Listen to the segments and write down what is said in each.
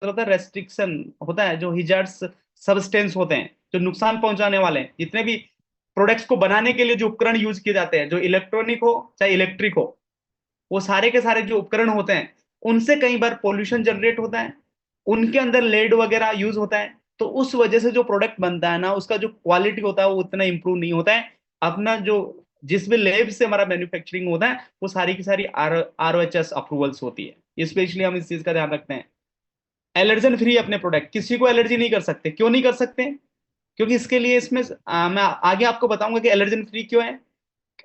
होता है रेस्ट्रिक्शन, होता है जो हिजार्ड्स सब्सटेंस होते हैं जो नुकसान पहुंचाने वाले हैं, जितने भी प्रोडक्ट्स को बनाने के लिए जो उपकरण यूज किए जाते हैं, जो इलेक्ट्रॉनिक हो चाहे इलेक्ट्रिक हो, वो सारे के सारे जो उपकरण होते हैं उनसे कई बार पोल्यूशन जनरेट होता है, उनके अंदर लेड वगैरह यूज होता है। तो उस वजह से जो प्रोडक्ट बनता है ना, उसका जो क्वालिटी होता है वो उतना इंप्रूव नहीं होता है। अपना जो जिस भी लैब से हमारा मैन्युफैक्चरिंग होता है वो सारी की सारी ROHS अप्रूवल्स होती है, स्पेशली हम इस चीज का ध्यान रखते हैं। एलर्जन फ्री अपने प्रोडक्ट, किसी को एलर्जी नहीं कर सकते। क्यों नहीं कर सकते? क्योंकि इसके लिए इसमें मैं आगे आपको बताऊंगा कि एलर्जन फ्री क्यों है।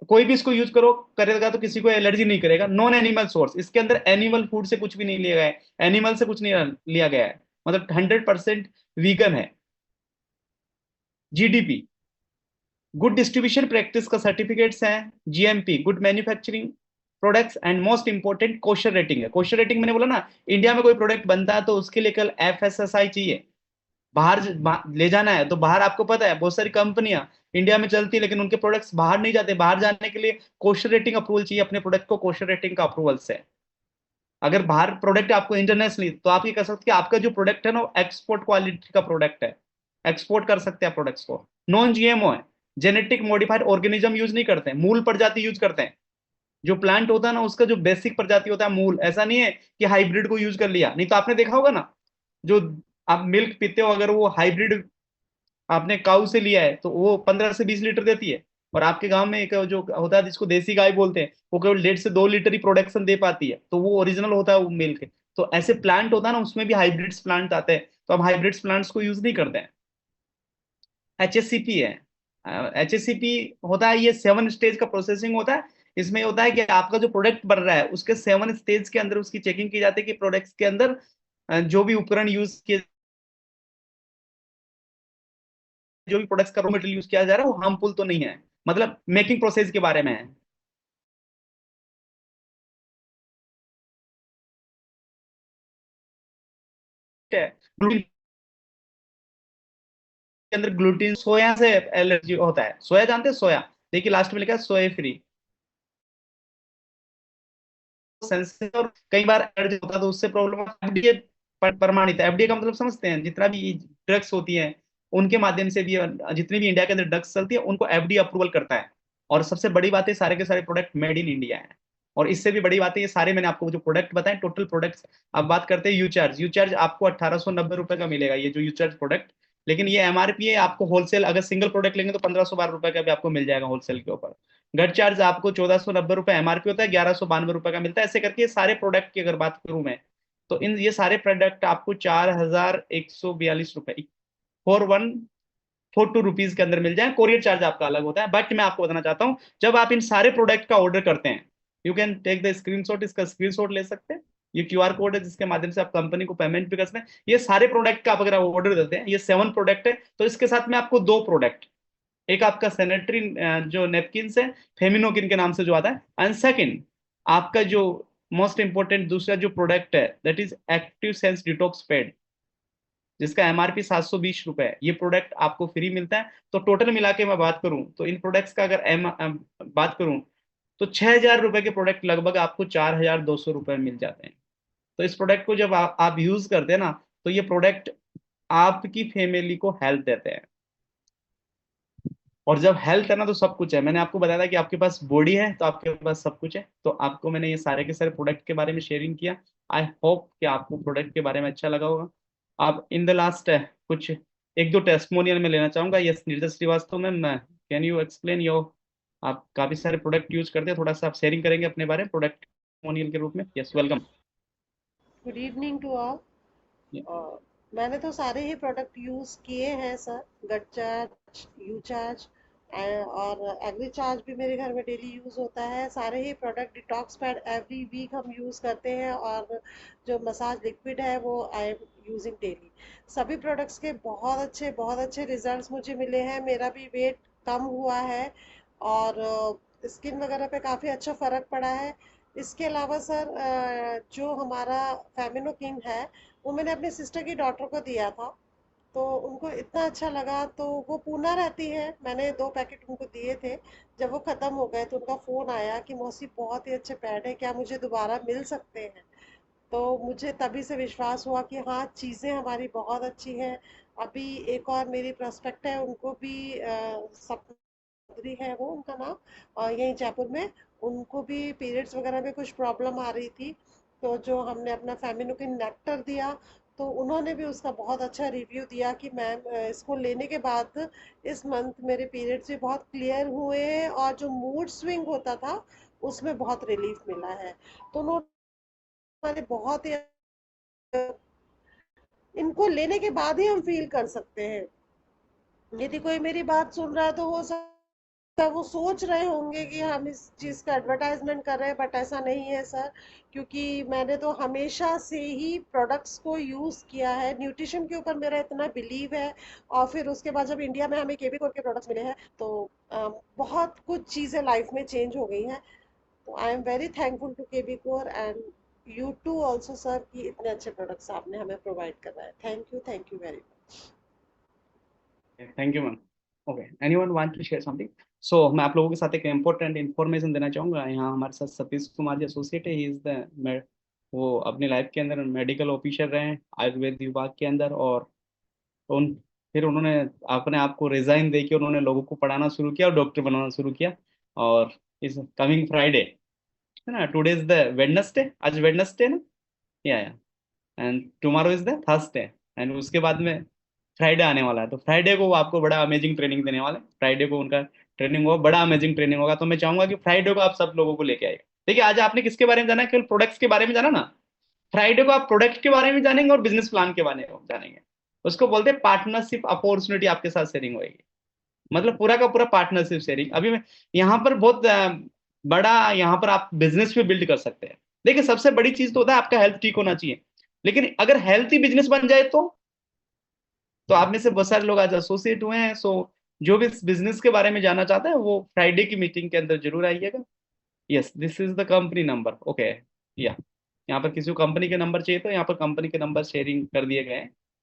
कोई भी इसको यूज करो करेगा तो किसी को एलर्जी नहीं करेगा। नॉन एनिमल सोर्स, इसके अंदर एनिमल फूड से कुछ भी नहीं लिया गया है, एनिमल से कुछ नहीं लिया गया है, मतलब 100% वीगन है। GDP, गुड डिस्ट्रीब्यूशन प्रैक्टिस का सर्टिफिकेट्स हैं। GMP, good manufacturing products, and most important kosher rating है। कोशर रेटिंग मैंने बोला ना, इंडिया में कोई प्रोडक्ट बनता है तो उसके लिए कल FSSAI चाहिए। बाहर ले जाना है तो बाहर आपको पता है बहुत सारी कंपनियां इंडिया में चलती है लेकिन उनके प्रोडक्ट्स बाहर नहीं जाते। बाहर जाने के लिए कोशर रेटिंग अप्रूवल चाहिए, अपने प्रोडक्ट को कोशर रेटिंग का अप्रूवल से। अगर बाहर प्रोडक्ट आपको इंटरनेशनली, तो आप ये कर सकते हैं कि आपका जो प्रोडक्ट है ना एक्सपोर्ट क्वालिटी का प्रोडक्ट है, एक्सपोर्ट कर सकते हैं प्रोडक्ट्स को। नॉन GMO है, जेनेटिक मॉडिफाइड ऑर्गेनिज्म यूज नहीं करते हैं, मूल प्रजाति यूज करते हैं। जो प्लांट होता है ना उसका जो बेसिक प्रजाति होता है मूल, ऐसा नहीं है कि हाइब्रिड को यूज कर लिया। नहीं तो आपने देखा होगा ना, जो आप मिल्क पीते हो अगर वो हाइब्रिड आपने काऊ से लिया है तो वो 15 से 20 लीटर देती है, और आपके गांव में एक जो होता है जिसको देसी गाय बोलते हैं वो केवल 1.5 से 2 लीटर ही प्रोडक्शन दे पाती है, तो वो ओरिजिनल होता है वो मिल्क। तो ऐसे प्लांट होता है ना उसमें भी हाइब्रिड्स प्लांट आते हैं, तो हम हाइब्रिड्स प्लांट्स को यूज नहीं करते हैं। HACCP है। HACCP होता है, ये 7 स्टेज का प्रोसेसिंग होता है। इसमें होता है कि आपका जो प्रोडक्ट बन रहा है उसके 7 स्टेज के अंदर उसकी चेकिंग की जाती है कि प्रोडक्ट्स के अंदर जो भी उपकरण यूज किए, जो भी प्रोडक्ट्स का रॉ मटेरियल यूज किया जा रहा है वो हार्मफुल तो नहीं है, मतलब मेकिंग प्रोसेस के बारे में है। ग्लूटीन के अंदर, ग्लूटीन सोया से एलर्जी होता है। सोया जानते हैं? सोया देखिए लास्ट में लिखा है सोया फ्री, सेंसिटिव, और कई बार एलर्जी होता है तो उससे प्रॉब्लम। FDA प्रमाणित है। FDA का मतलब समझते हैं, जितना भी ड्रग्स होती हैं उनके माध्यम से भी, जितनी भी इंडिया के अंदर ड्रग्स चलती है उनको FDA अप्रूवल करता है। और सबसे बड़ी बात है सारे के सारे प्रोडक्ट मेड इन इंडिया है। और इससे भी बड़ी बात है, ये सारे मैंने आपको जो प्रोडक्ट बताए टोटल प्रोडक्ट्स। अब बात करते हैं यू चार्ज आपको 1890 रुपए का मिलेगा ये जो यू चार्ज प्रोडक्ट। लेकिन ये MRP है, आपको होलसेल अगर सिंगल प्रोडक्ट लेंगे तो 1512 रुपए का भी आपको मिल जाएगा होलसेल के ऊपर। गट चार्ज आपको 1490 रुपए MRP होता है, 1192 रुपए का मिलता है। ऐसे करके ये सारे प्रोडक्ट की अगर बात करूं मैं, तो इन ये सारे प्रोडक्ट आपको 4142 रुपए, 4142 रुपीज के अंदर मिल जाए। कोरियर चार्ज आपका अलग होता है। बट मैं आपको बताना चाहता हूँ, जब आप इन सारे प्रोडक्ट का ऑर्डर करते हैं, you can take the screenshot, इसका स्क्रीनशॉट ले सकते हैं। ये QR कोड है जिसके माध्यम से आप कंपनी को पेमेंट भी कर सकते हैं। ये सारे प्रोडक्ट का आप अगर ऑर्डर देते हैं, ये 7 प्रोडक्ट है, तो इसके साथ में आपको 2 प्रोडक्ट, एक आपका सैनिटरी जो नेपकिन है फेमिनोकिन के नाम से जो आता है, एंड सेकंड आपका जो मोस्ट इंपॉर्टेंट दूसरा जो प्रोडक्ट है that is active sense detox pad, जिसका MRP 720 रुपए है। ये प्रोडक्ट आपको फ्री मिलता है। तो टोटल मिला के मैं बात करूं तो इन प्रोडक्ट्स का अगर बात करूं तो 6,000 रुपए के प्रोडक्ट लगभग आपको 4,200 रुपए मिल जाते हैं। तो इस प्रोडक्ट को जब आप यूज करते हैं ना, तो ये प्रोडक्ट आपकी फैमिली को हेल्प देते हैं। और जब हेल्थ है ना तो सब कुछ है। मैंने आपको बताया था कि आपके पास बॉडी है तो आपके पास सब कुछ है। तो आपको मैंने ये सारे के सारे प्रोडक्ट के बारे में शेयरिंग किया। आई होप कि आपको प्रोडक्ट के बारे में अच्छा लगा होगा। आप इन द लास्ट कुछ एक दो टेस्टिमोनियल में लेना चाहूंगा। Yes Neeraj Shrivastava ma'am, can you explain your, आप काफी सारे प्रोडक्ट यूज करते हैं, थोड़ा सा आप शेयरिंग करेंगे अपने बारे में प्रोडक्ट टेस्टिमोनियल के रूप में? Yes welcome. Good evening to all. मैंने तो सारे ही प्रोडक्ट यूज़ किए हैं sir. Gut charge, U charge और एग्री चार्ज भी मेरे घर में डेली यूज़ होता है। सारे ही प्रोडक्ट, डिटॉक्स पैड एवरी वीक हम यूज़ करते हैं, और जो मसाज लिक्विड है वो आई एम यूजिंग डेली। सभी प्रोडक्ट्स के बहुत अच्छे रिजल्ट्स मुझे मिले हैं। मेरा भी वेट कम हुआ है, और स्किन वगैरह पे काफ़ी अच्छा फ़र्क पड़ा है। इसके अलावा सर, जो हमारा फेमिनो किंग है वो मैंने अपनी सिस्टर की डॉटर को दिया था, तो उनको इतना अच्छा लगा। तो वो पूना रहती है, मैंने 2 पैकेट उनको दिए थे। जब वो ख़त्म हो गए तो उनका फ़ोन आया कि मौसी बहुत ही अच्छे पैड है, क्या मुझे दोबारा मिल सकते हैं? तो मुझे तभी से विश्वास हुआ कि हाँ, चीज़ें हमारी बहुत अच्छी हैं। अभी एक और मेरी प्रोस्पेक्ट है, उनको भी सप्तरी है वो उनका नाम, यहीं जयपुर में। उनको भी पीरियड्स वगैरह में कुछ प्रॉब्लम आ रही थी, तो जो हमने अपना फेमिनुकिन नेक्टर दिया, तो उन्होंने भी उसका बहुत अच्छा रिव्यू दिया कि मैम, इसको लेने के बाद इस मंथ मेरे पीरियड्स भी बहुत क्लियर हुए, और जो मूड स्विंग होता था उसमें बहुत रिलीफ मिला है। तो उन्होंने बहुत ही, इनको लेने के बाद ही हम फील कर सकते हैं। यदि कोई मेरी बात सुन रहा है तो हो सकता है वो सोच रहे होंगे कि हम इस चीज़ का एडवर्टाइजमेंट कर रहे हैं, बट ऐसा नहीं है सर। क्योंकि मैंने तो हमेशा से ही प्रोडक्ट्स को यूज़ किया है, न्यूट्रिशन के ऊपर मेरा इतना बिलीव है। और फिर उसके बाद जब इंडिया में हमें केबी कोर के प्रोडक्ट्स मिले हैं, तो बहुत कुछ चीज़ें लाइफ में चेंज हो गई हैं। तो I am very thankful to KB core and you too also sir, कि इतने अच्छे प्रोडक्ट्स आपने हमें प्रोवाइड कराए। Thank you very much. Thank you ma'am. Okay, anyone want to share something? So मैं आप लोगों के साथ एक इम्पोर्टेंट इन्फॉर्मेशन देना चाहूँगा। यहाँ हमारे साथ सतीश कुमार जी एसोसिएट है, ही इज़ द, वो अपनी लाइफ के अंदर मेडिकल ऑफिसर रहे हैं आयुर्वेद विभाग के अंदर, और उन फिर उन्होंने अपने आप को रिजाइन दे के उन्होंने लोगों को पढ़ाना शुरू किया और डॉक्टर बनाना शुरू किया। और इस कमिंग फ्राइडे है ना, टुडे इज द वेडनेसडे, आज वेडनेसडे ना, या and tomorrow is the Thursday, and उसके बाद में फ्राइडे आने वाला है। तो फ्राइडे को वो आपको बड़ा अमेजिंग ट्रेनिंग देने वाले हैं। फ्राइडे को उनका ट्रेनिंग होगा, बड़ा अमेजिंग ट्रेनिंग होगा। तो मैं चाहूंगा कि फ्राइडे को आप सब लोगों को लेके आएगा। देखिए, आज आपने किसके बारे में जाना है? केवल प्रोडक्ट्स के बारे में जाना ना। फ्राइडे को आप प्रोडक्ट के बारे में जानेंगे और बिजनेस प्लान के बारे में जानेंगे। उसको बोलते हैं पार्टनरशिप अपॉर्चुनिटी, आपके साथ शेयरिंग होगी। मतलब पूरा का पूरा पार्टनरशिप शेयरिंग। अभी मैं यहाँ पर बहुत बड़ा, यहाँ पर आप बिजनेस भी बिल्ड कर सकते हैं। देखिए, सबसे बड़ी चीज तो होता है आपका हेल्थ ठीक होना चाहिए, लेकिन अगर हेल्थ ही बिजनेस बन जाए तो आप में से बहुत सारे लोग आज एसोसिएट हुए हैं। सो जो भी इस बिजनेस के बारे में जानना चाहते हैं वो फ्राइडे की मीटिंग के अंदर जरूर आइएगा। Yes, this is the company number. Okay, या यहाँ पर किसी को कंपनी के नंबर चाहिए तो यहाँ पर कंपनी के नंबर शेयरिंग कर दिए गए हैं।